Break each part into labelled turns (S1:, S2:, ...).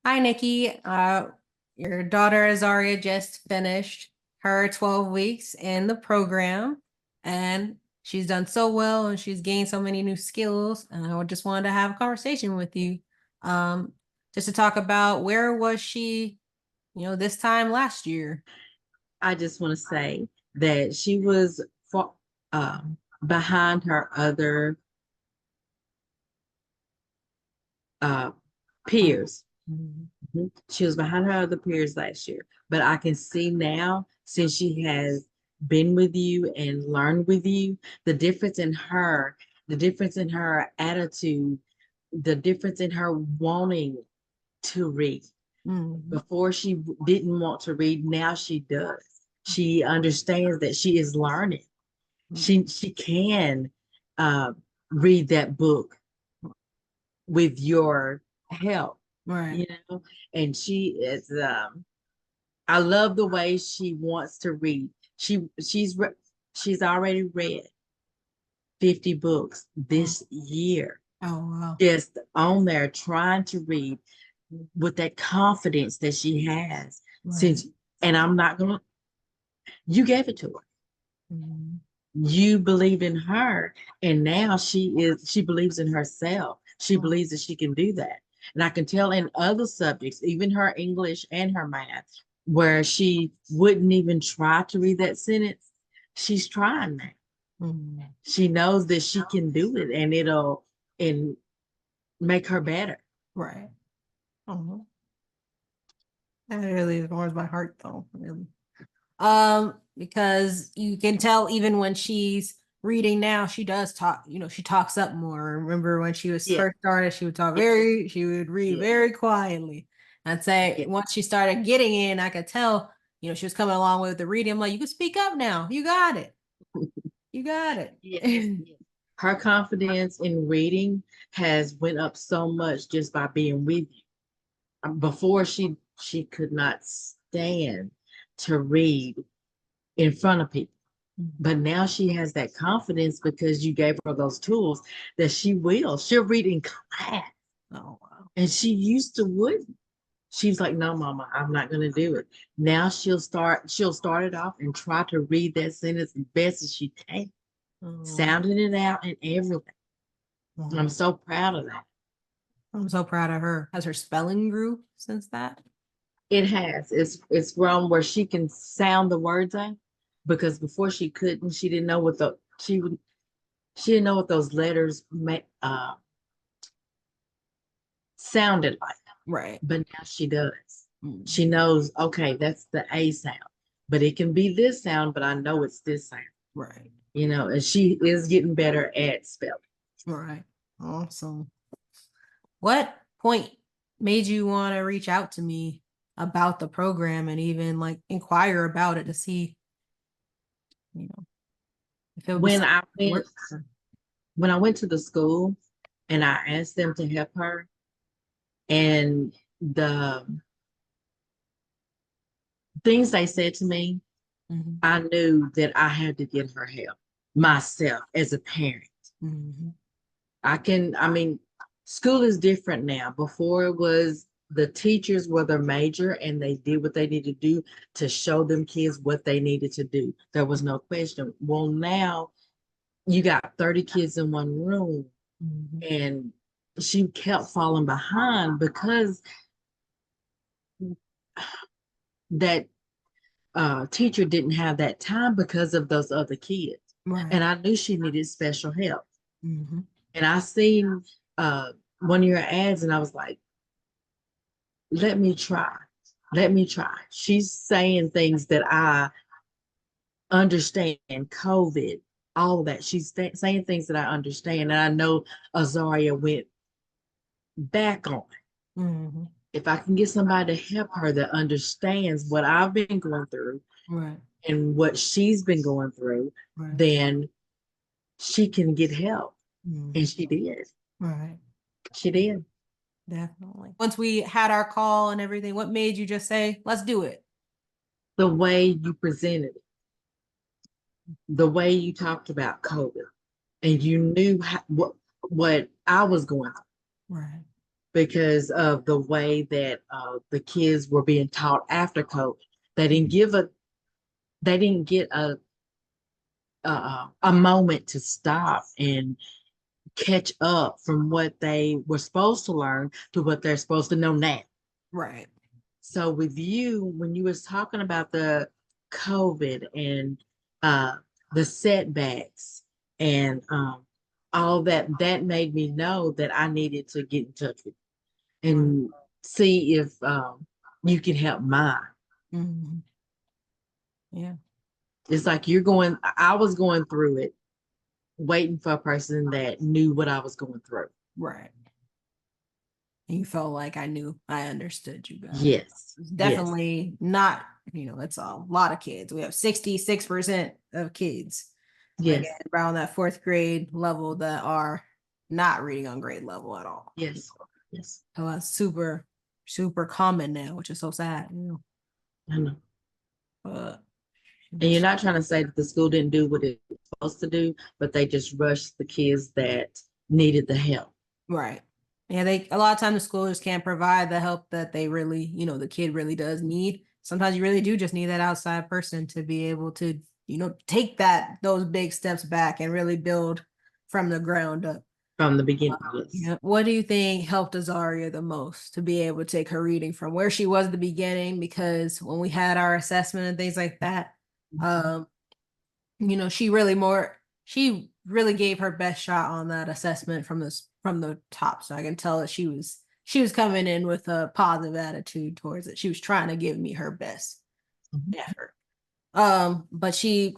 S1: Hi, Nikki. Your daughter Azariah just finished her 12 weeks in the program, and she's done so well, and she's gained so many new skills. And I just wanted to have a conversation with you, um, just to talk about where was she, this time last year.
S2: I just want to say that she was behind her other uh, peers.
S1: Mhm.
S2: Mhm. She was behind her other peers last year. But I can see now, since she has been with you and learned with you, the difference in her, the difference in her attitude, the difference in her wanting to read.
S1: Mhm.
S2: Before she didn't want to read, now she does. She understands that she is learning. She can uh, read that book with your help,
S1: Right.
S2: you know. And she is. I love the way she wants to read. She's already read 50 books
S1: Oh,
S2: this year,
S1: wow.
S2: just on there trying to read with that confidence that she has.
S1: Right.
S2: Since, and I'm not gonna. You gave it to her.
S1: Mhm.
S2: You believed in her, and now she believes in herself. She
S1: Mhm.
S2: believes that she can do that. And I can tell in other subjects, even her English and her math, where she wouldn't even try to read that sentence, she's trying now.
S1: Mhm.
S2: She knows that she can do it, and it'll and make her better.
S1: Right. Mhm. That really warms my heart, though. Really. Because you can tell even when she's reading now, she does talk, she talks up more. Remember when she was
S2: Yeah,
S1: first started,
S2: yeah,
S1: she would read
S2: yeah,
S1: very quietly. I'd say
S2: yeah,
S1: once she started getting in, I could tell, she was coming along with the reading. I'm like, you can speak up now. You got it. You got
S2: yeah,
S1: it.
S2: yeah. Her confidence in reading has went up so much just by being with you. Before she could not stand to read in front of people, but now she has that confidence because you gave her those tools that she'll read in class.
S1: Oh, wow.
S2: And she used to wouldn't. She's like, no, mama, I'm not going to do it. Now she'll start it off and try to read that sentence as best as she can,
S1: Oh,
S2: sounding it out and everything. And I'm
S1: wow.
S2: so proud of that.
S1: I'm so proud of her. Has her spelling grew since that?
S2: It has. It's grown where she can sound the words out, because before she couldn't. She didn't know what those letters sounded like.
S1: Right.
S2: But now she does.
S1: Mm.
S2: She knows, okay, that's the A sound, but it can be this sound, but I know it's this sound.
S1: Right.
S2: And she is getting better at spelling.
S1: Right. Awesome. What point made you want to reach out to me about the program and even like inquire about it to see, you know, if it would be
S2: When
S1: something
S2: I
S1: that
S2: went
S1: works for her?
S2: when I went to the school and I asked them to help her, and the things they said to me,
S1: Mhm.
S2: I knew that I had to get her help myself as a parent.
S1: Mhm.
S2: I mean, school is different now. Before it was the teachers were the major and they did what they needed to do to show them kids what they needed to do. There was no question. Well, now you got 30 kids in one room,
S1: Mhm.
S2: and she kept falling behind because that teacher didn't have that time because of those other kids.
S1: Right.
S2: And I knew she needed special help.
S1: Mhm.
S2: And I seen uh, one of your ads, and I was like, let me try. Let me try. She's saying things that I understand, COVID, all of that. She's saying things that I understand. And I know Azaria went back on.
S1: Mhm.
S2: If I can get somebody to help her that understands what I've been going through
S1: Right.
S2: and what she's been going through,
S1: Right.
S2: then she can get help. And
S1: Mhm.
S2: she did.
S1: Right.
S2: She did.
S1: Definitely. Once we had our call and everything, what made you just say, let's do it?
S2: The way you presented it, the way you talked about COVID, and you knew what I was going through.
S1: Right.
S2: because of the way that the kids were being taught after COVID. They didn't get a moment to stop and catch up from what they were supposed to learn to what they're supposed to know now.
S1: Right.
S2: So with you, when you was talking about the COVID and uh, the setbacks and all that, that made me know that I needed to get in touch with you and see if you can help mine.
S1: Mm-hmm. Yeah.
S2: It's like I was going through it, waiting for a person that knew what I was going through.
S1: Right. And you felt like I understood you guys.
S2: Yes,
S1: It's
S2: yes,
S1: definitely not, it's a lot of kids. We have 66% of kids, like
S2: yes,
S1: at around that fourth grade level, that are not reading on grade level at all.
S2: yes, yes.
S1: So that's super, super common now, which is so sad,
S2: I know.
S1: But
S2: And you're not trying to say that the school didn't do what it was supposed to do, but they just rushed the kids that needed the help.
S1: right. Yeah, a lot of times the school just can't provide the help that they really, the kid really does need. Sometimes you really do just need that outside person to be able to, take those big steps back and really build from the ground up.
S2: From the beginning, yes.
S1: Yeah. What do you think helped Azaria the most to be able to take her reading from where she was at the beginning? Because when we had our assessment and things like that, she really gave her best shot on that assessment from the top. So I can tell that she was coming in with a positive attitude towards it. She was trying to give me her best effort. But she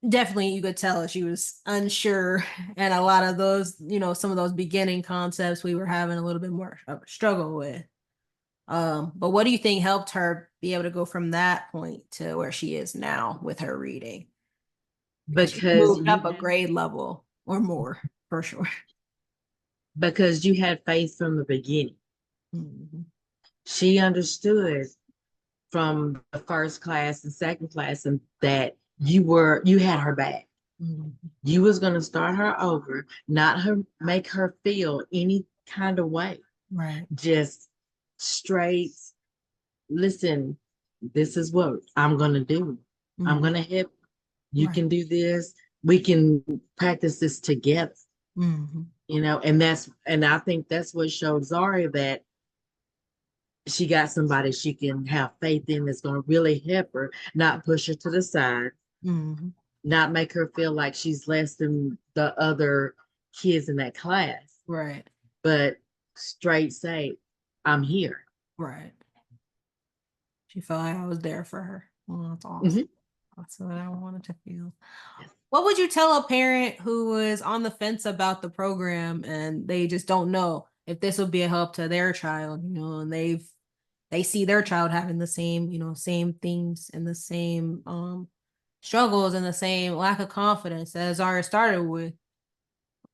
S1: definitely, you could tell she was unsure, and a lot of those, some of those beginning concepts we were having a little bit more of a struggle with. But what do you think helped her be able to go from that point to where she is now with her reading? She
S2: Because
S1: moved up a grade level or more, for sure.
S2: you had faith from the beginning.
S1: Mm-hmm.
S2: She understood from the first class and second class and that you had her back.
S1: Mm-hmm.
S2: You was going to start her over, not make her feel any kind of way.
S1: Right.
S2: Just straight, listen, this is what I'm going to do.
S1: Mm-hmm.
S2: I'm going to help. You
S1: Right.
S2: can do this. We can practice this together.
S1: Mm-hmm.
S2: And I think that's what showed Zaria that she got somebody she can have faith in that's going to really help her, not push her to the side,
S1: Mm-hmm.
S2: not make her feel like she's less than the other kids in that class,
S1: Right.
S2: but straight say, I'm here.
S1: Right. She felt like I was there for her. Well, that's awesome.
S2: Mm-hmm.
S1: That's what I wanted to feel.
S2: Yes.
S1: What would you tell a parent who is on the fence about the program and they just don't know if this will be a help to their child, and they see their child having the same, same things and the same struggles and the same lack of confidence as Zara started with?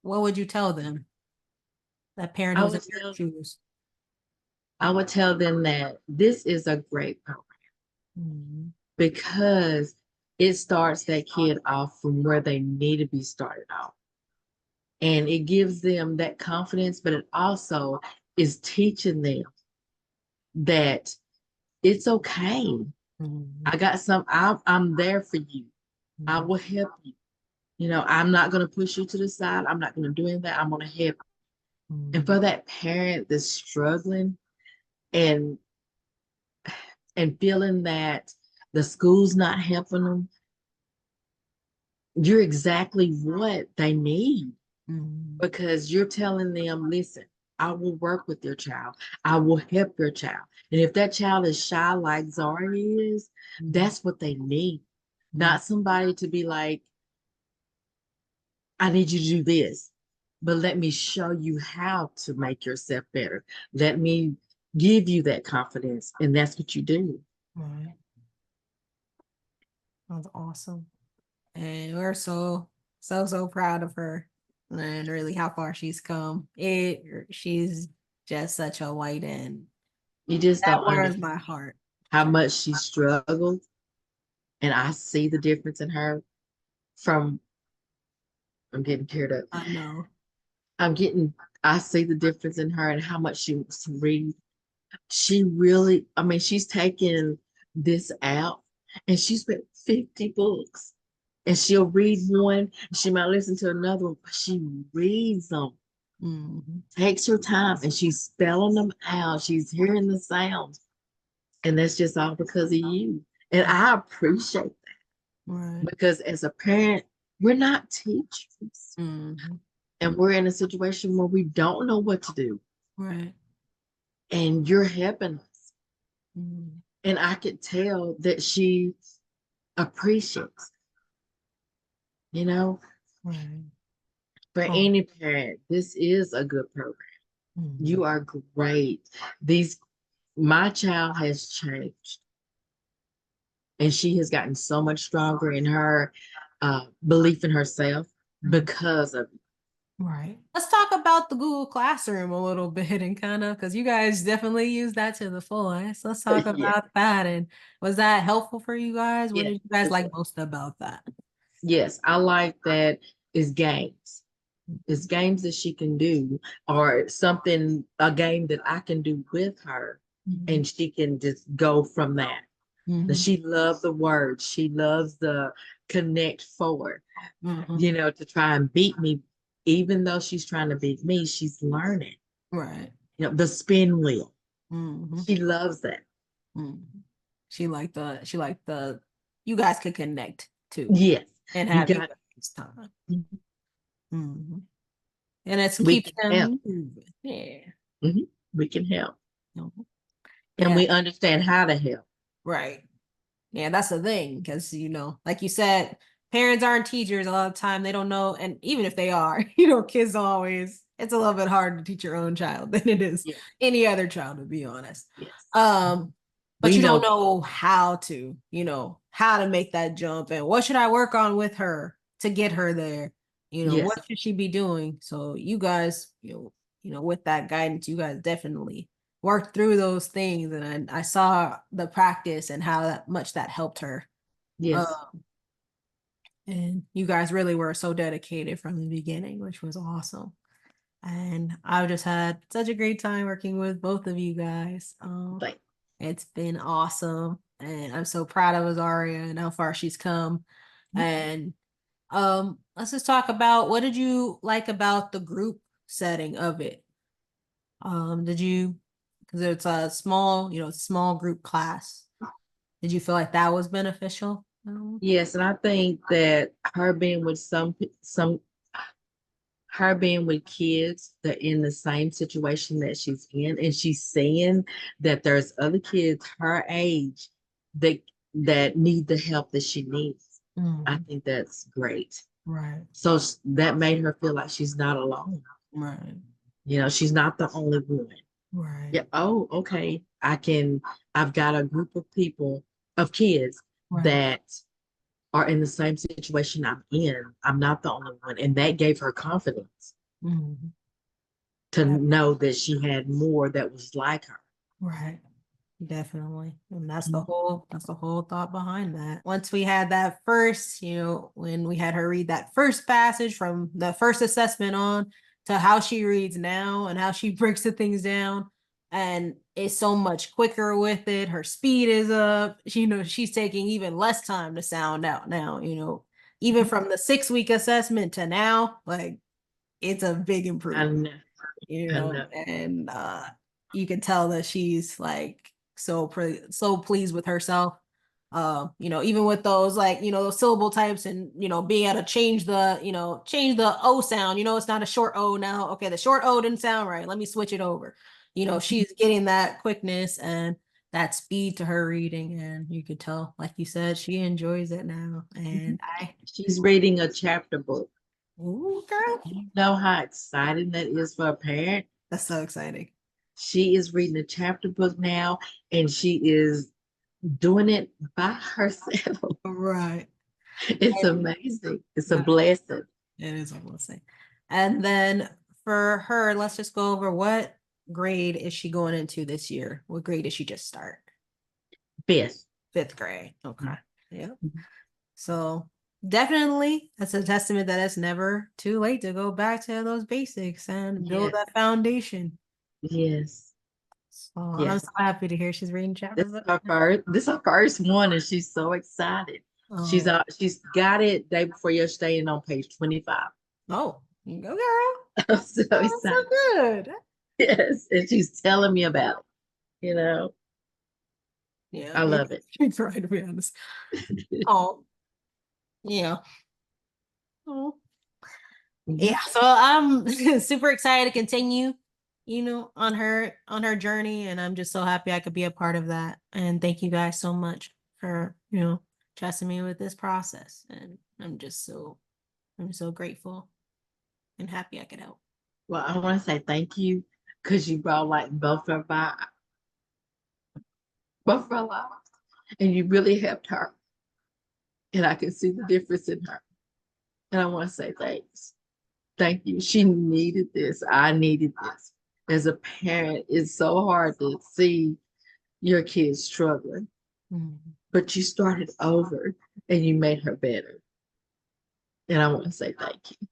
S1: What would you tell them? That parent
S2: I
S1: who's in
S2: would
S1: their
S2: tell
S1: shoes.
S2: I would tell them that this is a great program
S1: Mm-hmm.
S2: because it starts that kid off from where they need to be started off. And it gives them that confidence, but it also is teaching them that it's okay.
S1: Mm-hmm.
S2: I'm there for you. I will help you. I'm not going to push you to the side. I'm not going to do any of that. I'm going to help you.
S1: Mm-hmm.
S2: And for that parent that's struggling and feeling that the school's not helping them, you're exactly what they need
S1: Mm-hmm.
S2: because you're telling them, listen, I will work with your child. I will help your child. And if that child is shy like Zara is, that's what they need. Not somebody to be like, I need you to do this, but let me show you how to make yourself better. Let me give you that confidence. And that's what you do.
S1: Right. That's awesome. And we're so proud of her and really how far she's come. She's just such a light, and
S2: You just
S1: that
S2: don't
S1: warms
S2: understand
S1: my heart.
S2: how much she struggled. And I see the difference in her from, I'm getting teared up.
S1: I know.
S2: I see the difference in her and how much she wants to read. She really, I mean, she's taken this out and she's read 50 books. And she'll read one, she might listen to another one, but she reads them, takes her time, and she's spelling them out. She's hearing the sounds. And that's just all because of you. And I appreciate that
S1: Right.
S2: because as a parent, we're not teachers. And we're in a situation where we don't know what to do.
S1: Right.
S2: And you're helping us. And I could tell that she appreciates, you know,
S1: Right.
S2: for any parent, this is a good program. You are great. My child has changed and she has gotten so much stronger in her belief in herself because of it.
S1: Right. Let's talk about the Google Classroom a little bit and kind of because you guys definitely use that to the fullest. Let's talk
S2: Yeah.
S1: about that. And was that helpful for you guys? What
S2: Yes,
S1: did you guys
S2: it
S1: like
S2: was.
S1: most about that?
S2: Yes, I like that it's games. It's games that she can do, or a game that I can do with her, and she can just go from that. She loves the words. She loves the connect forward, to try and beat me. Even though she's trying to beat me, she's learning.
S1: Right.
S2: The spin wheel. She loves that.
S1: She liked the you guys could connect too
S2: Yes,
S1: and
S2: you
S1: have you
S2: got.
S1: guys time. And it
S2: We
S1: keeps
S2: can help.
S1: them moving. Yeah.
S2: We can help, and
S1: Yeah.
S2: we understand how to help.
S1: Right. Yeah, that's the thing, because like you said, parents aren't teachers a lot of the time. They don't know, and even if they are, kids always it's a little bit harder to teach your own child than it is
S2: Yes,
S1: any other child, to be honest.
S2: yes.
S1: But
S2: We
S1: you don't
S2: know.
S1: know how to, how to make that jump and what should I work on with her to get her there?
S2: Yes,
S1: What should she be doing? So you guys, with that guidance, you guys definitely worked through those things, and I saw the practice and how much that helped her.
S2: yes,
S1: Um, and you guys really were so dedicated from the beginning, which was awesome. And I've just had such a great time working with both of you guys.
S2: like
S1: It's been awesome, and I'm so proud of Azaria and how far she's come. And let's just talk about what did you like about the group setting of it? Did you, because it's a small group class. Did you feel like that was beneficial?
S2: yes, and I think that her being with kids that in the same situation that she's in, and she's seeing that there's other kids her age that need the help that she needs. I think that's great.
S1: Right.
S2: So that made her feel like she's not alone.
S1: Right.
S2: She's not the only one.
S1: Right.
S2: Yeah. Oh, okay. I've got a group of kids
S1: Right.
S2: that are in the same situation I'm in. I'm not the only one. And that gave her confidence to know that she had more that was like her.
S1: Right. Definitely. And that's the whole thought behind that. Once we had that first, when we had her read that first passage from the first assessment on to how she reads now and how she breaks the things down and is so much quicker with it. Her speed is up. She's taking even less time to sound out now, even from the 6-week assessment to now, like it's a big
S2: I
S1: improvement,
S2: know. I know.
S1: and you can tell that she's like so pleased with herself. Even with those like, those syllable types and, being able to change the O sound, it's not a short O now. Okay, the short O didn't sound right. Let me switch it over. She's getting that quickness and that speed to her reading, and you could tell, like you said, she enjoys it now. And
S2: She's reading a chapter book.
S1: ooh, girl,
S2: You know how exciting that is for a parent?
S1: that's so exciting.
S2: She is reading a chapter book now, and she is doing it by herself.
S1: Right.
S2: It's amazing. It's a blessing.
S1: It is a blessing. And then for her, let's just go over what grade is she going into this year? What grade did she just start?
S2: Fifth.
S1: Fifth grade. Okay. Yeah. So definitely, that's a testament that it's never too late to go back to those basics and build
S2: Yes,
S1: that foundation.
S2: yes,
S1: So I'm
S2: yes.
S1: so happy to hear she's reading chapter
S2: This is
S1: book.
S2: her first. This is her first one, and she's so excited.
S1: Oh,
S2: She's got it day before yesterday, and on page 25.
S1: oh, you go, girl.
S2: I'm so
S1: Oh, that's so
S2: excited.
S1: good.
S2: Yes, and she's telling me about it.
S1: Yeah,
S2: I
S1: you're,
S2: love it.
S1: you're trying to be honest. Oh, yeah. Oh.
S2: Mhm.
S1: Yeah, so I'm super excited to continue, on her journey, and I'm just so happy I could be a part of that. And thank you guys so much for, trusting me with this process. And I'm so grateful and happy I could help.
S2: Well, I want to say thank you because you brought like both of our lives, and you really helped her, and I can see the difference in her. And I want to say thanks. Thank you. She needed this. I needed this. As a parent, it's so hard to see your kids struggling,
S1: Mhm.
S2: but you started over and you made her better. And I want to say thank you.